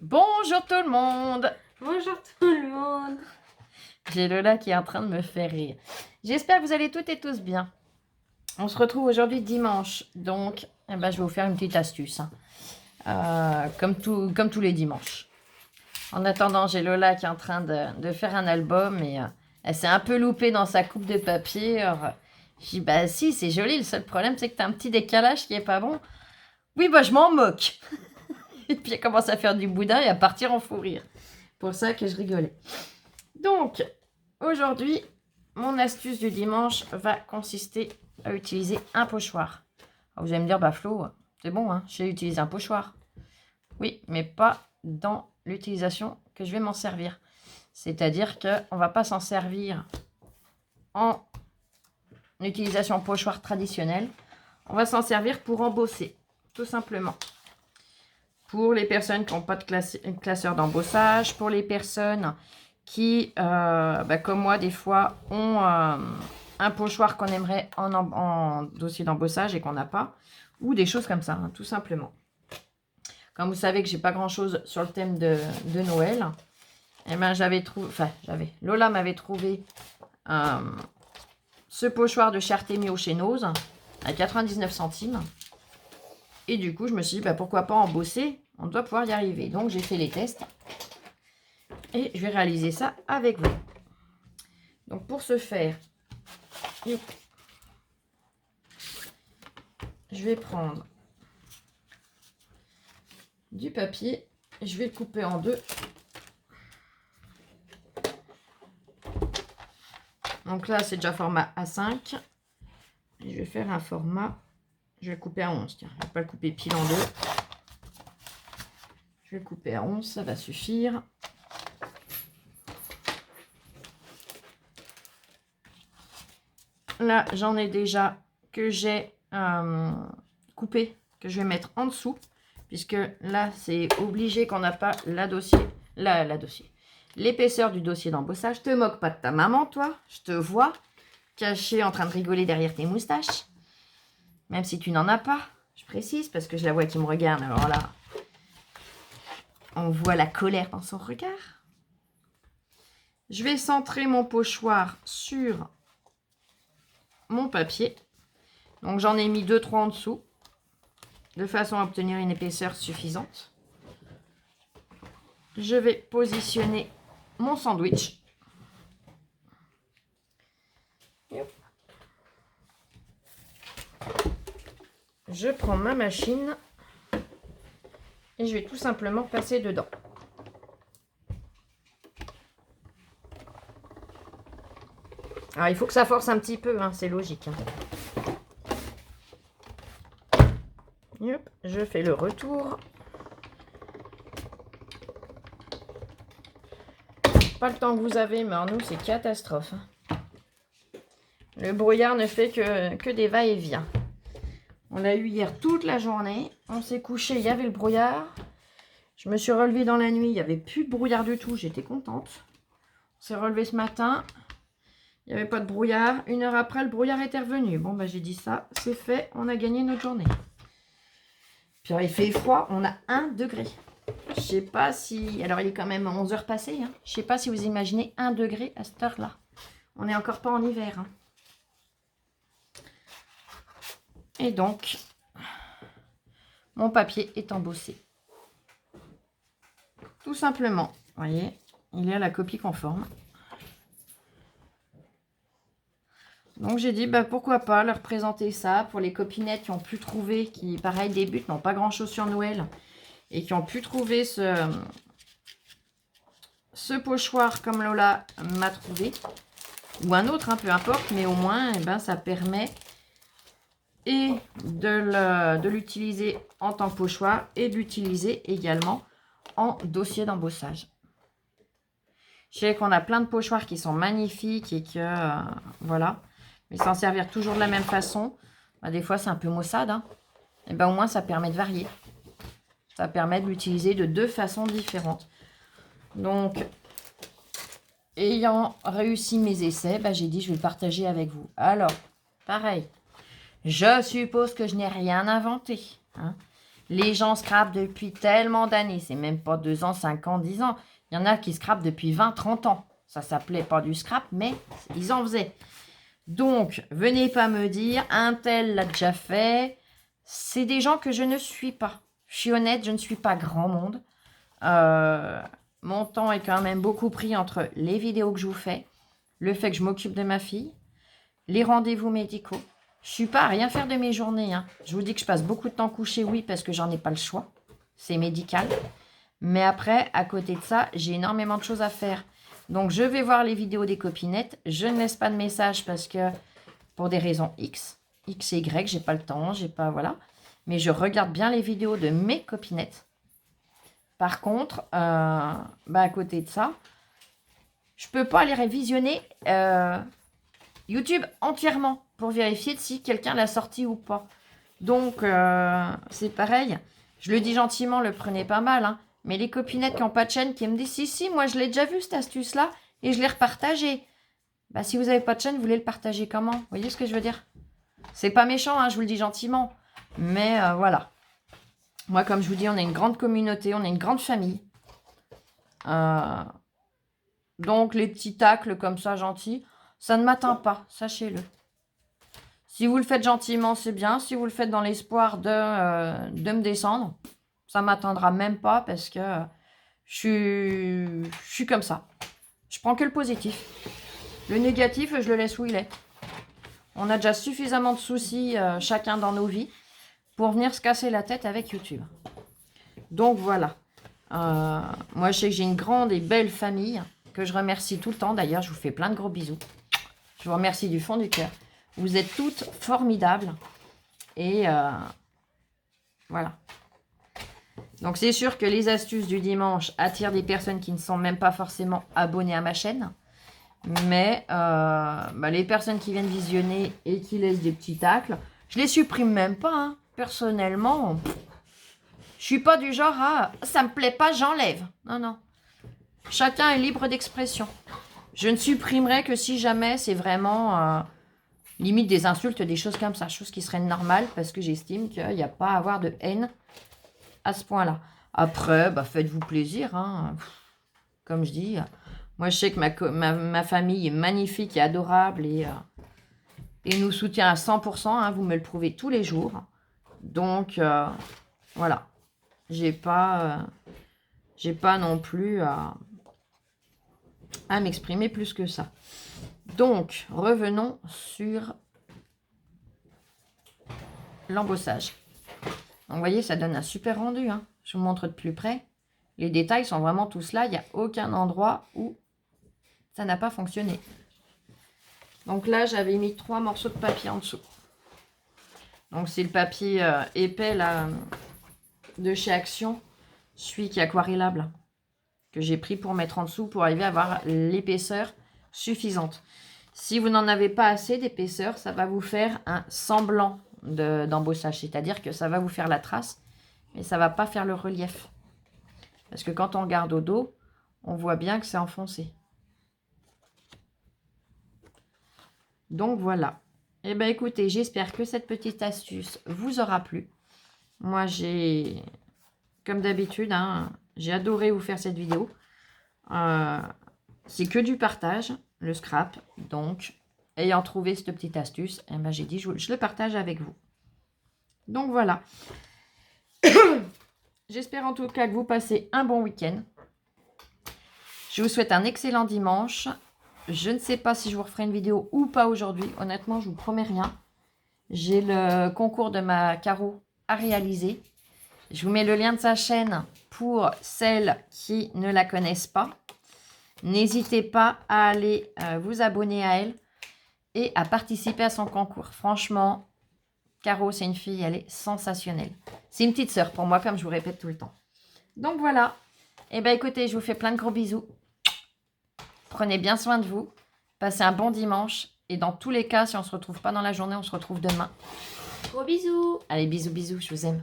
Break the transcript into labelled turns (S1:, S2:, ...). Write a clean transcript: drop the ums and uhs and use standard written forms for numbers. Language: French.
S1: Bonjour tout le monde.
S2: Bonjour tout le monde.
S1: J'ai Lola qui est en train de me faire rire. J'espère que vous allez toutes et tous bien. On se retrouve aujourd'hui dimanche, donc je vais vous faire une petite astuce, comme tous les dimanches. En attendant, j'ai Lola qui est en train de faire un album et elle s'est un peu loupée dans sa coupe de papier. Alors, je dis, bah si, c'est joli, le seul problème c'est que tu as un petit décalage qui est pas bon. Oui, bah je m'en moque. Et puis elle commence à faire du boudin et à partir en fou rire. Pour ça que je rigolais. Donc, aujourd'hui, mon astuce du dimanche va consister à utiliser un pochoir. Alors vous allez me dire, bah Flo, c'est bon, hein, j'ai utilisé un pochoir. Oui, mais pas dans l'utilisation que je vais m'en servir. C'est-à-dire qu'on ne va pas s'en servir en utilisation pochoir traditionnelle. On va s'en servir pour embosser, tout simplement. Pour les personnes qui n'ont pas de classeur d'embossage, pour les personnes qui, comme moi, des fois, ont un pochoir qu'on aimerait en dossier d'embossage et qu'on n'a pas, ou des choses comme ça, hein, tout simplement. Comme vous savez que j'ai pas grand-chose sur le thème de Noël, eh ben, Lola m'avait trouvé ce pochoir de chez Artemio chez Nose à 99 centimes. Et du coup, je me suis dit, pourquoi pas embosser? On doit pouvoir y arriver. Donc, j'ai fait les tests. Et je vais réaliser ça avec vous. Donc, pour ce faire, je vais prendre du papier. Je vais le couper en deux. Donc là, c'est déjà format A5. Et je vais faire un format... Je vais le couper à 11. Tiens, je ne vais pas le couper pile en deux. Je vais le couper à 11, ça va suffire. Là, j'en ai déjà que j'ai coupé, que je vais mettre en dessous. Puisque là, c'est obligé qu'on n'a pas l'épaisseur du dossier d'embossage. Te moque pas de ta maman, toi. Je te vois caché en train de rigoler derrière tes moustaches. Même si tu n'en as pas, je précise, parce que je la vois qui me regarde. Alors là, on voit la colère dans son regard. Je vais centrer mon pochoir sur mon papier. Donc j'en ai mis 2-3 en dessous, de façon à obtenir une épaisseur suffisante. Je vais positionner mon sandwich. Je prends ma machine et je vais tout simplement passer dedans. Alors, il faut que ça force un petit peu, hein, c'est logique. Hop, je fais le retour. Pas le temps que vous avez, mais nous, c'est catastrophe. Le brouillard ne fait que des va-et-vient. On l'a eu hier toute la journée. On s'est couché, il y avait le brouillard. Je me suis relevée dans la nuit, il n'y avait plus de brouillard du tout. J'étais contente. On s'est relevé ce matin. Il n'y avait pas de brouillard. 1 heure après, le brouillard était revenu. Bon, j'ai dit ça, c'est fait. On a gagné notre journée. Puis alors, il fait froid. On a 1 degré. Je sais pas si... Alors, il est quand même 11 heures passées. Hein. Je sais pas si vous imaginez 1 degré à cette heure-là. On n'est encore pas en hiver. Hein. Et donc, mon papier est embossé. Tout simplement. Vous voyez, il est à la copie conforme. Donc, j'ai dit, pourquoi pas leur présenter ça pour les copinettes qui ont pu trouver, qui, pareil, débutent, n'ont pas grand-chose sur Noël, et qui ont pu trouver ce pochoir comme Lola m'a trouvé, ou un autre, hein, peu importe, mais au moins, ça permet... et de l'utiliser en tant que pochoir et de l'utiliser également en dossier d'embossage. Je sais qu'on a plein de pochoirs qui sont magnifiques et que, voilà, mais s'en servir toujours de la même façon, des fois c'est un peu maussade, hein. Et au moins ça permet de varier. Ça permet de l'utiliser de 2 façons différentes. Donc, ayant réussi mes essais, j'ai dit je vais le partager avec vous. Alors, pareil. Je suppose que je n'ai rien inventé. Hein. Les gens scrapent depuis tellement d'années. C'est même pas 2 ans, 5 ans, 10 ans. Il y en a qui scrapent depuis 20, 30 ans. Ça s'appelait pas du scrap, mais ils en faisaient. Donc, venez pas me dire, un tel l'a déjà fait. C'est des gens que je ne suis pas. Je suis honnête, je ne suis pas grand monde. Mon temps est quand même beaucoup pris entre les vidéos que je vous fais, le fait que je m'occupe de ma fille, les rendez-vous médicaux. Je suis pas à rien faire de mes journées. Hein. Je vous dis que je passe beaucoup de temps couchée, oui, parce que j'en ai pas le choix. C'est médical. Mais après, à côté de ça, j'ai énormément de choses à faire. Donc, je vais voir les vidéos des copinettes. Je ne laisse pas de message parce que, pour des raisons X et Y, j'ai pas le temps, j'ai pas, voilà. Mais je regarde bien les vidéos de mes copinettes. Par contre, à côté de ça, je peux pas aller révisionner YouTube entièrement pour vérifier si quelqu'un l'a sorti ou pas. Donc, c'est pareil. Je le dis gentiment, le prenez pas mal, hein. Mais les copinettes qui n'ont pas de chaîne, qui me disent « Si, moi je l'ai déjà vu cette astuce-là et je l'ai repartagée. » Bah, si vous n'avez pas de chaîne, vous voulez le partager comment? Vous voyez ce que je veux dire? C'est pas méchant, hein, je vous le dis gentiment. Mais voilà. Moi, comme je vous dis, on est une grande communauté, on est une grande famille. Donc, les petits tacles comme ça, gentils, ça ne m'atteint pas, sachez-le. Si vous le faites gentiment, c'est bien. Si vous le faites dans l'espoir de me descendre, ça ne m'atteindra même pas parce que je suis comme ça. Je prends que le positif. Le négatif, je le laisse où il est. On a déjà suffisamment de soucis chacun dans nos vies pour venir se casser la tête avec YouTube. Donc voilà. Moi, je sais que j'ai une grande et belle famille que je remercie tout le temps. D'ailleurs, je vous fais plein de gros bisous. Je vous remercie du fond du cœur. Vous êtes toutes formidables. Et voilà. Donc, c'est sûr que les astuces du dimanche attirent des personnes qui ne sont même pas forcément abonnées à ma chaîne. Mais les personnes qui viennent visionner et qui laissent des petits tacles, je les supprime même pas. Hein. Personnellement, je suis pas du genre à « ça me plaît pas, j'enlève ». Non, non. Chacun est libre d'expression. Je ne supprimerai que si jamais c'est vraiment limite des insultes, des choses comme ça. Choses qui seraient normales parce que j'estime qu'il n'y a pas à avoir de haine à ce point-là. Après, faites-vous plaisir. Hein. Comme je dis, moi je sais que ma famille est magnifique et adorable et nous soutient à 100%. Hein, vous me le prouvez tous les jours. Donc, voilà. J'ai pas non plus à m'exprimer plus que ça. Donc, revenons sur l'embossage. Donc, vous voyez, ça donne un super rendu. Hein. Je vous montre de plus près. Les détails sont vraiment tous là. Il n'y a aucun endroit où ça n'a pas fonctionné. Donc là, j'avais mis 3 morceaux de papier en dessous. Donc, c'est le papier épais là, de chez Action. Celui qui est aquarellable. Que j'ai pris pour mettre en dessous pour arriver à avoir l'épaisseur suffisante. Si vous n'en avez pas assez d'épaisseur, ça va vous faire un semblant d'embossage. C'est-à-dire que ça va vous faire la trace, mais ça ne va pas faire le relief. Parce que quand on regarde au dos, on voit bien que c'est enfoncé. Donc voilà. Eh bien écoutez, j'espère que cette petite astuce vous aura plu. Moi j'ai, comme d'habitude, hein, j'ai adoré vous faire cette vidéo. C'est que du partage, le scrap. Donc, ayant trouvé cette petite astuce, eh ben, j'ai dit je le partage avec vous. Donc voilà. J'espère en tout cas que vous passez un bon week-end. Je vous souhaite un excellent dimanche. Je ne sais pas si je vous referai une vidéo ou pas aujourd'hui. Honnêtement, je ne vous promets rien. J'ai le concours de ma Caro à réaliser. Je vous mets le lien de sa chaîne pour celles qui ne la connaissent pas. N'hésitez pas à aller vous abonner à elle et à participer à son concours. Franchement, Caro, c'est une fille, elle est sensationnelle. C'est une petite sœur pour moi, comme je vous répète tout le temps. Donc voilà. Eh bien, écoutez, je vous fais plein de gros bisous. Prenez bien soin de vous. Passez un bon dimanche. Et dans tous les cas, si on ne se retrouve pas dans la journée, on se retrouve demain.
S2: Gros bisous.
S1: Allez, bisous, bisous, je vous aime.